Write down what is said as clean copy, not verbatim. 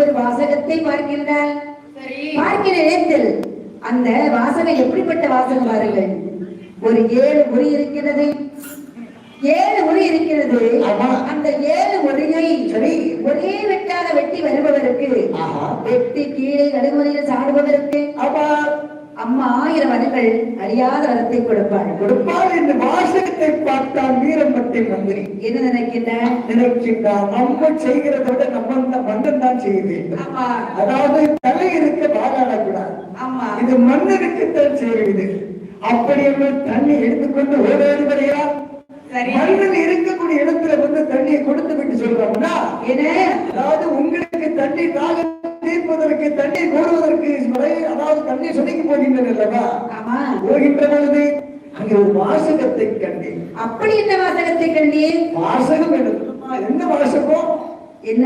ஒரு வாசகத்தை பார்க்கின்றாள். பார்க்கிற நேரத்தில் அந்த வாசகம் எப்படிப்பட்ட வாசகம் பாருங்கள். ஒரு 7 உரி இருக்கிறது. 7 உரி இருக்கிறது. அந்த 7 உரியை ஒரே வெட்டாக வெட்டி வருபவருக்கு, வெட்டி கீழே நடுமுறையில் சாடுபவருக்கு அம்மா 1000 வரங்கள் அறியாத வரத்தை கொடுப்பாள் என்று வாசகத்தை பார்த்தால் வீரம்பட்டி மந்திரி என்ன நினைக்கின்றான். நம்ம செய்கிறத விட நம்ம மன்னன் தான் செய்ய வேண்டும். அதாவது தலை இருக்க பாராடக்கூடாது. இது மன்னனுக்குத்தான் செய்வது. அப்படி என்று தண்ணி எடுத்துக்கொண்டு ஓடாது வரையா மன்னன் இருக்கக்கூடிய இடத்துல வந்து தண்ணியை கொடுத்து விட்டு சொல்றோம்னா, அதாவது உங்களுக்கு தண்ணி தாக தீர்ப்பதற்கு தண்ணி கோருவதற்கு அதாவது தண்ணி சுதைக்கு போகின்றன அல்லவா? போகின்ற பொழுது அங்கே ஒரு வாசகத்தை கண்டேன். அப்படி என்ன வாசகத்தை கண்டேன்? வாசகம் என்ன வாசகம்? என்ன